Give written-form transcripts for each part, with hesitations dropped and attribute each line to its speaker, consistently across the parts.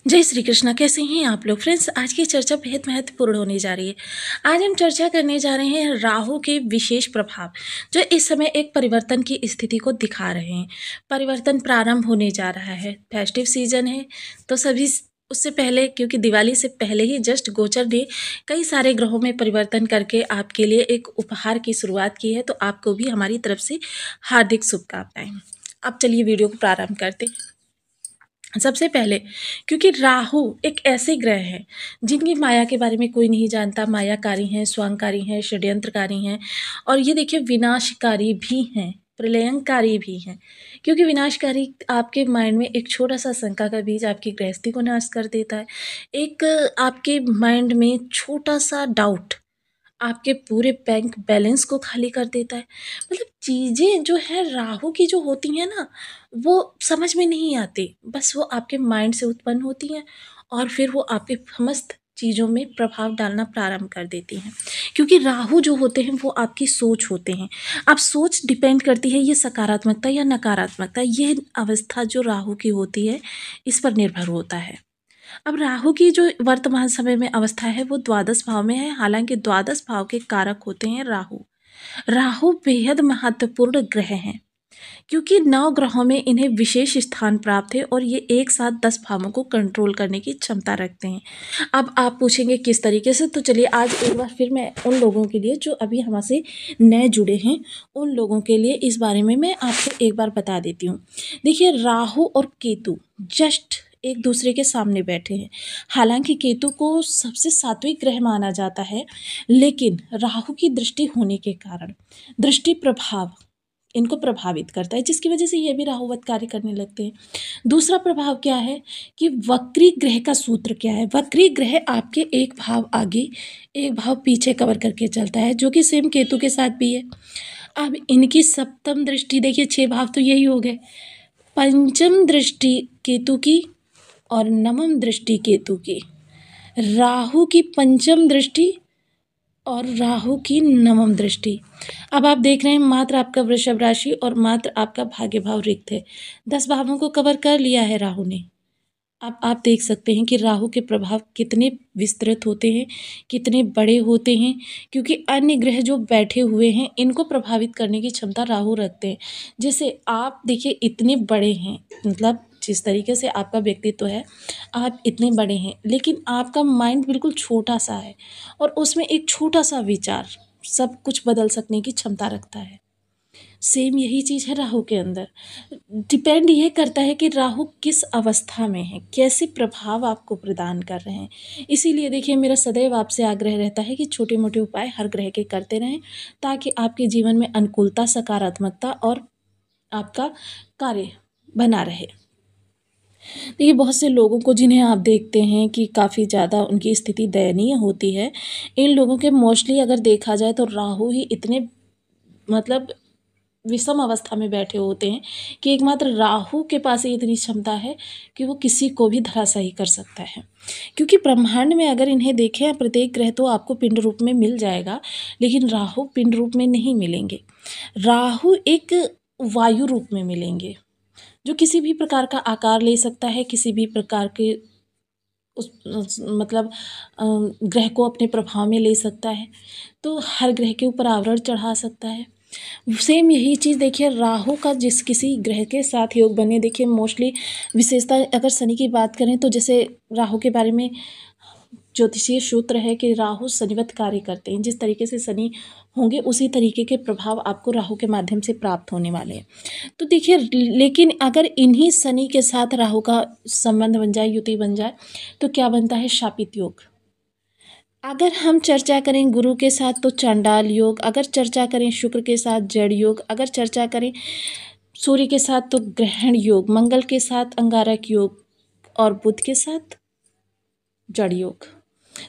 Speaker 1: जय श्री कृष्णा। कैसे हैं आप लोग फ्रेंड्स? आज की चर्चा बेहद महत्वपूर्ण होने जा रही है। आज हम चर्चा करने जा रहे हैं राहु के विशेष प्रभाव जो इस समय एक परिवर्तन की स्थिति को दिखा रहे हैं। परिवर्तन प्रारंभ होने जा रहा है, फेस्टिव सीजन है, तो सभी उससे पहले, क्योंकि दिवाली से पहले ही जस्ट गोचर ने कई सारे ग्रहों में परिवर्तन करके आपके लिए एक उपहार की शुरुआत की है, तो आपको भी हमारी तरफ से हार्दिक शुभकामनाएं। अब चलिए वीडियो को प्रारंभ करते हैं। सबसे पहले, क्योंकि राहु एक ऐसे ग्रह हैं जिनकी माया के बारे में कोई नहीं जानता। मायाकारी हैं, स्वांगकारी हैं, षड्यंत्रकारी हैं, और ये देखिए विनाशकारी भी हैं, प्रलयंकारी भी हैं। क्योंकि विनाशकारी आपके माइंड में एक छोटा सा शंका का बीज आपकी गृहस्थी को नाश कर देता है। एक आपके माइंड में छोटा सा डाउट आपके पूरे बैंक बैलेंस को खाली कर देता है। मतलब चीज़ें जो है राहु की जो होती हैं ना, वो समझ में नहीं आती, बस वो आपके माइंड से उत्पन्न होती हैं और फिर वो आपके समस्त चीज़ों में प्रभाव डालना प्रारंभ कर देती हैं। क्योंकि राहु जो होते हैं वो आपकी सोच होते हैं। अब सोच डिपेंड करती है ये सकारात्मकता या नकारात्मकता, ये अवस्था जो राहु की होती है इस पर निर्भर होता है। अब राहु की जो वर्तमान समय में अवस्था है वो द्वादश भाव में है। हालांकि द्वादश भाव के कारक होते हैं राहु। राहु बेहद महत्वपूर्ण ग्रह हैं, क्योंकि 9 ग्रहों में इन्हें विशेष स्थान प्राप्त है और ये एक साथ 10 भावों को कंट्रोल करने की क्षमता रखते हैं। अब आप पूछेंगे किस तरीके से, तो चलिए आज एक बार फिर मैं उन लोगों के लिए जो अभी हमसे नए जुड़े हैं, उन लोगों के लिए इस बारे में मैं आपको एक बार बता देती हूँ। देखिए, राहु और केतु जस्ट एक दूसरे के सामने बैठे हैं। हालांकि केतु को सबसे सात्विक ग्रह माना जाता है, लेकिन राहु की दृष्टि होने के कारण दृष्टि प्रभाव इनको प्रभावित करता है, जिसकी वजह से ये भी राहुवत कार्य करने लगते हैं। दूसरा प्रभाव क्या है कि वक्री ग्रह का सूत्र क्या है। वक्री ग्रह आपके एक भाव आगे एक भाव पीछे कवर करके चलता है, जो कि सेम केतु के साथ भी है। अब इनकी सप्तम दृष्टि देखिए, 6 भाव तो यही हो गए। पंचम दृष्टि केतु की और नवम दृष्टि केतु की। राहु की पंचम दृष्टि और राहु की नवम दृष्टि। अब आप देख रहे हैं मात्र आपका वृषभ राशि और मात्र आपका भाग्य भाव रिक्त है। 10 भावों को कवर कर लिया है राहु ने। अब आप देख सकते हैं कि राहु के प्रभाव कितने विस्तृत होते हैं, कितने बड़े होते हैं, क्योंकि अन्य ग्रह जो बैठे हुए हैं इनको प्रभावित करने की क्षमता राहु रखते हैं। जैसे आप देखिए इतने बड़े हैं, मतलब जिस तरीके से आपका व्यक्तित्व है, आप इतने बड़े हैं, लेकिन आपका माइंड बिल्कुल छोटा सा है और उसमें एक छोटा सा विचार सब कुछ बदल सकने की क्षमता रखता है। सेम यही चीज़ है राहु के अंदर। डिपेंड ये करता है कि राहु किस अवस्था में है, कैसे प्रभाव आपको प्रदान कर रहे हैं। इसीलिए देखिए, मेरा सदैव आपसे आग्रह रहता है कि छोटे मोटे उपाय हर ग्रह के करते रहें, ताकि आपके जीवन में अनुकूलता, सकारात्मकता और आपका कार्य बना रहे। देखिए, बहुत से लोगों को जिन्हें आप देखते हैं कि काफ़ी ज़्यादा उनकी स्थिति दयनीय होती है, इन लोगों के मोस्टली अगर देखा जाए तो राहु ही इतने मतलब विषम अवस्था में बैठे होते हैं कि एकमात्र राहु के पास ही इतनी क्षमता है कि वो किसी को भी धराशायी कर सकता है। क्योंकि ब्रह्मांड में अगर इन्हें देखें, प्रत्येक ग्रह तो आपको पिंड रूप में मिल जाएगा, लेकिन राहु पिंड रूप में नहीं मिलेंगे। राहु एक वायु रूप में मिलेंगे, जो किसी भी प्रकार का आकार ले सकता है, किसी भी प्रकार के मतलब ग्रह को अपने प्रभाव में ले सकता है, तो हर ग्रह के ऊपर आवरण चढ़ा सकता है। सेम यही चीज़ देखिए, राहु का जिस किसी ग्रह के साथ योग बने, देखिए मोस्टली विशेषता अगर शनि की बात करें तो जैसे राहु के बारे में ज्योतिषीय सूत्र है कि राहु शनिवत कार्य करते हैं। जिस तरीके से शनि होंगे उसी तरीके के प्रभाव आपको राहु के माध्यम से प्राप्त होने वाले हैं। तो देखिए, लेकिन अगर इन्हीं शनि के साथ राहु का संबंध बन जाए, युति बन जाए, तो क्या बनता है? शापित योग। अगर हम चर्चा करें गुरु के साथ तो चांडाल योग, अगर चर्चा करें शुक्र के साथ जड़ योग, अगर चर्चा करें सूर्य के साथ तो ग्रहण योग, मंगल के साथ अंगारक योग और बुध के साथ जड़ योग।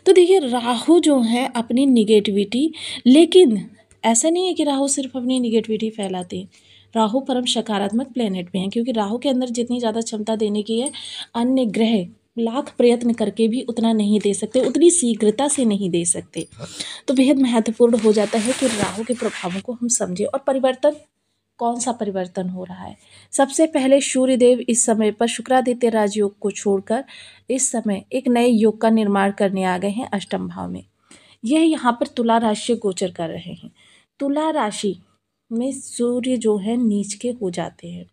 Speaker 1: तो देखिए, राहु जो है अपनी निगेटिविटी, लेकिन ऐसा नहीं है कि राहु सिर्फ अपनी निगेटिविटी फैलाते हैं। राहु परम सकारात्मक प्लेनेट में है, क्योंकि राहु के अंदर जितनी ज़्यादा क्षमता देने की है, अन्य ग्रह लाख प्रयत्न करके भी उतना नहीं दे सकते, उतनी शीघ्रता से नहीं दे सकते। तो बेहद महत्वपूर्ण हो जाता है कि राहु के प्रभावों को हम समझें और परिवर्तन कौन सा परिवर्तन हो रहा है। सबसे पहले सूर्यदेव इस समय पर शुक्रादित्य राजयोग को छोड़कर इस समय एक नए योग का निर्माण करने आ गए हैं अष्टम भाव में। यह यहाँ पर तुला राशि से गोचर कर रहे हैं। तुला राशि में सूर्य जो है नीच के हो जाते हैं।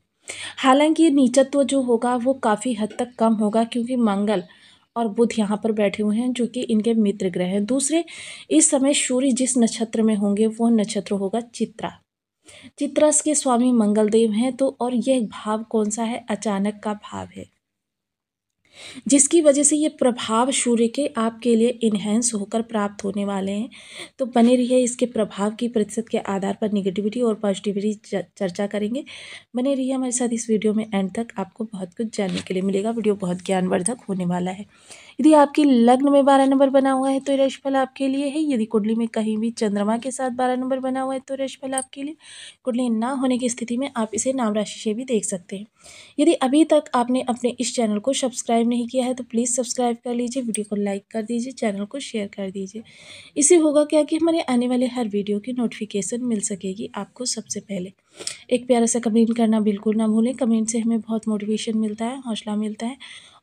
Speaker 1: हालांकि ये नीचत्व जो होगा वो काफ़ी हद तक कम होगा, क्योंकि मंगल और बुध यहाँ पर बैठे हुए हैं जो कि इनके मित्र ग्रह हैं। दूसरे, इस समय सूर्य जिस नक्षत्र में होंगे वो नक्षत्र होगा चित्रा। चित्रा के स्वामी मंगल देव हैं। तो और यह भाव कौन सा है? अचानक का भाव है, जिसकी वजह से ये प्रभाव सूर्य के आपके लिए इन्हेंस होकर प्राप्त होने वाले हैं। तो बने रहिए, इसके प्रभाव की प्रतिशत के आधार पर निगेटिविटी और पॉजिटिविटी चर्चा करेंगे। बने रहिए हमारे साथ इस वीडियो में एंड तक, आपको बहुत कुछ जानने के लिए मिलेगा। वीडियो बहुत ज्ञानवर्धक होने वाला है। यदि आपकी लग्न में 12 नंबर बना हुआ है तो ये राशिफल आपके लिए है। यदि कुंडली में कहीं भी चंद्रमा के साथ 12 नंबर बना हुआ है तो राशिफल आपके लिए। कुंडली ना होने की स्थिति में आप इसे नाम राशि से भी देख सकते हैं। यदि अभी तक आपने अपने इस चैनल को सब्सक्राइब नहीं किया है तो प्लीज़ सब्सक्राइब कर लीजिए, वीडियो को लाइक कर दीजिए, चैनल को शेयर कर दीजिए। इससे होगा क्या कि हमारे आने वाले हर वीडियो की नोटिफिकेशन मिल सकेगी आपको सबसे पहले। एक प्यारा सा कमेंट करना बिल्कुल ना भूलें। कमेंट से हमें बहुत मोटिवेशन मिलता है, हौसला मिलता है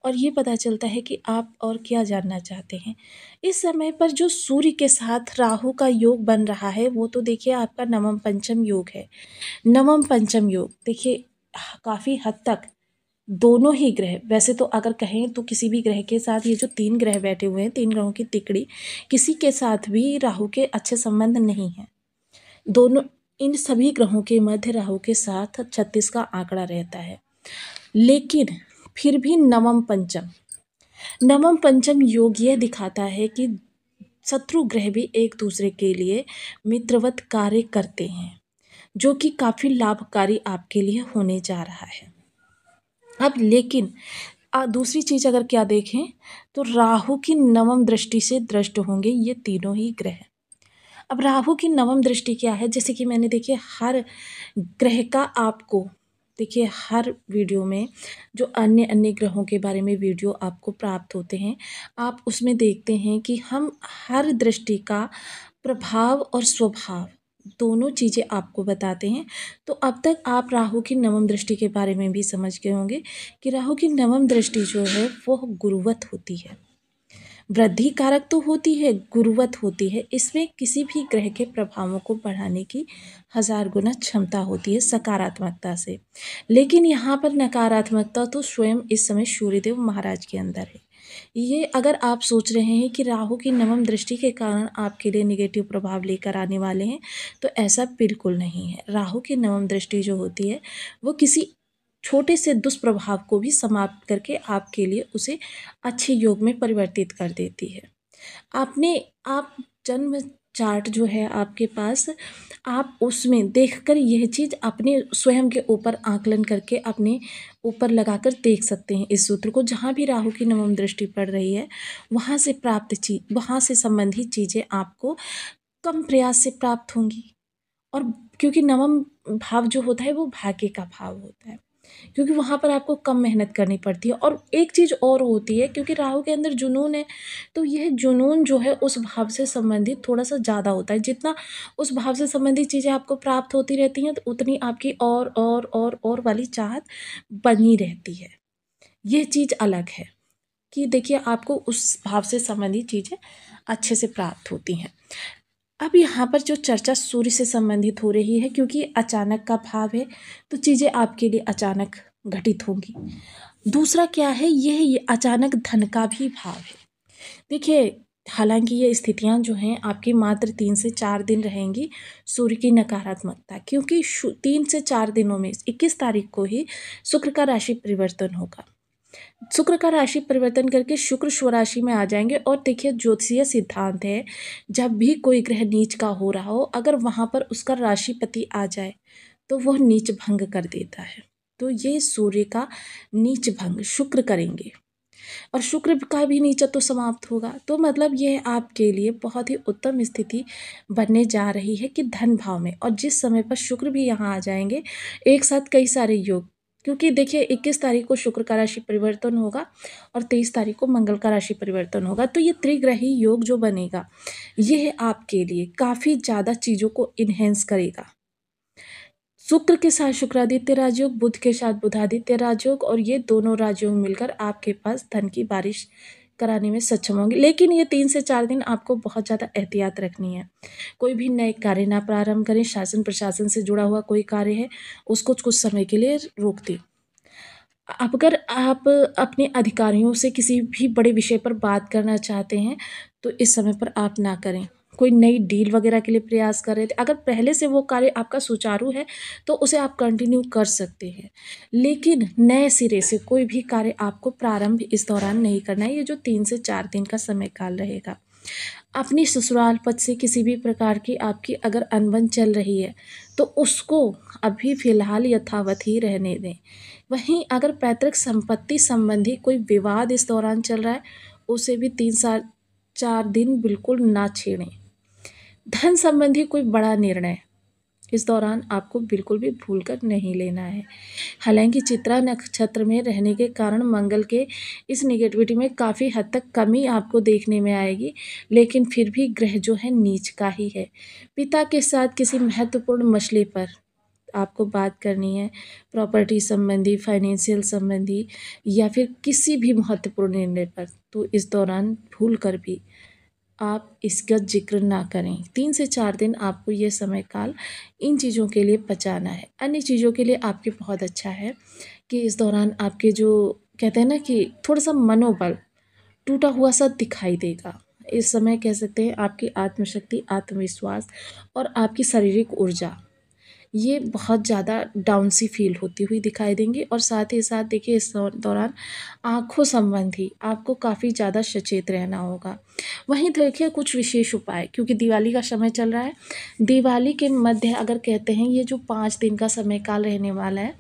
Speaker 1: और ये पता चलता है कि आप और क्या जानना चाहते हैं। इस समय पर जो सूर्य के साथ राहु का योग बन रहा है वो तो देखिए आपका नवम पंचम योग है। नवम पंचम योग देखिए काफ़ी हद तक दोनों ही ग्रह, वैसे तो अगर कहें तो किसी भी ग्रह के साथ ये जो 3 ग्रह बैठे हुए हैं, 3 ग्रहों की तिकड़ी, किसी के साथ भी राहु के अच्छे संबंध नहीं हैं। दोनों इन सभी ग्रहों के मध्य राहु के साथ 36 का आंकड़ा रहता है। लेकिन फिर भी नवम पंचम योग यह दिखाता है कि शत्रु ग्रह भी एक दूसरे के लिए मित्रवत कार्य करते हैं, जो कि काफ़ी लाभकारी आपके लिए होने जा रहा है। अब लेकिन दूसरी चीज़ अगर क्या देखें तो राहु की नवम दृष्टि से दृष्ट होंगे ये तीनों ही ग्रह। अब राहु की नवम दृष्टि क्या है? जैसे कि मैंने देखिए हर ग्रह का आपको देखिए हर वीडियो में जो अन्य अन्य ग्रहों के बारे में वीडियो आपको प्राप्त होते हैं, आप उसमें देखते हैं कि हम हर दृष्टि का प्रभाव और स्वभाव दोनों चीज़ें आपको बताते हैं। तो अब तक आप राहु की नवम दृष्टि के बारे में भी समझ गए होंगे कि राहु की नवम दृष्टि जो है वो गुरुवत होती है। वृद्धि कारक तो होती है, गुरुवत होती है। इसमें किसी भी ग्रह के प्रभावों को बढ़ाने की 1000 गुना क्षमता होती है सकारात्मकता से। लेकिन यहाँ पर नकारात्मकता तो स्वयं इस समय सूर्यदेव महाराज के अंदर है। ये अगर आप सोच रहे हैं कि राहु की नवम दृष्टि के कारण आपके लिए निगेटिव प्रभाव लेकर आने वाले हैं, तो ऐसा बिल्कुल नहीं है। राहु की नवम दृष्टि जो होती है वो किसी छोटे से दुष्प्रभाव को भी समाप्त करके आपके लिए उसे अच्छे योग में परिवर्तित कर देती है। आप जन्म चार्ट जो है आपके पास, आप उसमें देखकर यह चीज़ अपने स्वयं के ऊपर आकलन करके अपने ऊपर लगाकर देख सकते हैं इस सूत्र को। जहाँ भी राहु की नवम दृष्टि पड़ रही है वहाँ से वहाँ से संबंधित चीज़ें आपको कम प्रयास से प्राप्त होंगी। और क्योंकि नवम भाव जो होता है वो भाग्य का भाव होता है, क्योंकि वहाँ पर आपको कम मेहनत करनी पड़ती है। और एक चीज़ और होती है, क्योंकि राहु के अंदर जुनून है, तो यह जुनून जो है उस भाव से संबंधित थोड़ा सा ज़्यादा होता है। जितना उस भाव से संबंधित चीज़ें आपको प्राप्त होती रहती हैं तो उतनी आपकी और वाली चाहत बनी रहती है। यह चीज़ अलग है कि देखिए आपको उस भाव से संबंधित चीज़ें अच्छे से प्राप्त होती हैं। अब यहाँ पर जो चर्चा सूर्य से संबंधित हो रही है, क्योंकि अचानक का भाव है तो चीज़ें आपके लिए अचानक घटित होंगी। दूसरा क्या है, ये अचानक धन का भी भाव है। देखिए हालांकि ये स्थितियाँ जो हैं आपकी मात्र 3 से 4 दिन रहेंगी सूर्य की नकारात्मकता, क्योंकि 3 से 4 दिनों में 21 तारीख को ही शुक्र का राशि परिवर्तन होगा। शुक्र का राशि परिवर्तन करके शुक्र स्वराशि में आ जाएंगे। और देखिए ज्योतिषीय सिद्धांत है, जब भी कोई ग्रह नीच का हो रहा हो, अगर वहाँ पर उसका राशिपति आ जाए तो वह नीच भंग कर देता है। तो ये सूर्य का नीच भंग शुक्र करेंगे और शुक्र का भी नीचत्व समाप्त होगा। तो मतलब यह आपके लिए बहुत ही उत्तम स्थिति बनने जा रही है कि धन भाव में, और जिस समय पर शुक्र भी यहाँ आ जाएंगे एक साथ कई सारे योग, क्योंकि देखिए 21 तारीख को शुक्र का राशि परिवर्तन होगा और 23 तारीख को मंगल का राशि परिवर्तन होगा। तो ये त्रिग्रही योग जो बनेगा यह आपके लिए काफ़ी ज़्यादा चीज़ों को इन्हेंस करेगा। शुक्र के साथ शुक्रादित्य राजयोग, बुध के साथ बुधादित्य राजयोग, और ये दोनों राजयोग मिलकर आपके पास धन की बारिश कराने में सक्षम होंगे। लेकिन ये 3 से 4 दिन आपको बहुत ज़्यादा एहतियात रखनी है। कोई भी नए कार्य ना प्रारंभ करें, शासन प्रशासन से जुड़ा हुआ कोई कार्य है, उसको कुछ समय के लिए रोक दें। अगर आप अपने अधिकारियों से किसी भी बड़े विषय पर बात करना चाहते हैं, तो इस समय पर आप ना करें। कोई नई डील वगैरह के लिए प्रयास कर रहे थे, अगर पहले से वो कार्य आपका सुचारू है, तो उसे आप कंटिन्यू कर सकते हैं। लेकिन नए सिरे से कोई भी कार्य आपको प्रारंभ इस दौरान नहीं करना है, ये जो 3 से 4 दिन का समय काल रहेगा। अपनी ससुराल पक्ष से किसी भी प्रकार की आपकी अगर अनबन चल रही है, तो उसको अभी फ़िलहाल यथावत ही रहने दें। वहीं अगर पैतृक संपत्ति संबंधी कोई विवाद इस दौरान चल रहा है, उसे भी 3 से 4 दिन बिल्कुल ना छेड़ें। धन संबंधी कोई बड़ा निर्णय इस दौरान आपको बिल्कुल भी भूलकर नहीं लेना है। हालाँकि चित्रा नक्षत्र में रहने के कारण मंगल के इस नेगेटिविटी में काफ़ी हद तक कमी आपको देखने में आएगी, लेकिन फिर भी ग्रह जो है नीच का ही है। पिता के साथ किसी महत्वपूर्ण मसले पर आपको बात करनी है, प्रॉपर्टी संबंधी, फाइनेंशियल संबंधी या फिर किसी भी महत्वपूर्ण निर्णय पर, तो इस दौरान भूल कर भी आप इसका ज़िक्र ना करें। 3 से 4 दिन आपको ये समय काल इन चीज़ों के लिए बचाना है। अन्य चीज़ों के लिए आपके बहुत अच्छा है कि इस दौरान आपके जो कहते हैं ना कि थोड़ा-सा मनोबल टूटा हुआ सा दिखाई देगा। इस समय कह सकते हैं आपकी आत्मशक्ति, आत्मविश्वास और आपकी शारीरिक ऊर्जा ये बहुत ज़्यादा डाउन सी फ़ील होती हुई दिखाई देंगी, और साथ ही साथ देखिए इस दौरान आँखों संबंधी आपको काफ़ी ज़्यादा सचेत रहना होगा। वहीं देखिए कुछ विशेष उपाय, क्योंकि दिवाली का समय चल रहा है, दिवाली के मध्य अगर कहते हैं ये जो 5 दिन का समय काल रहने वाला है,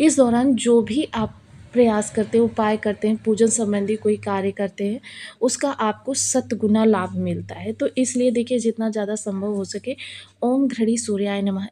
Speaker 1: इस दौरान जो भी आप प्रयास करते हैं, उपाय करते हैं, पूजन संबंधी कोई कार्य करते हैं, उसका आपको शत गुना लाभ मिलता है। तो इसलिए देखिए जितना ज़्यादा संभव हो सके, ओम घृणी सूर्याय नमः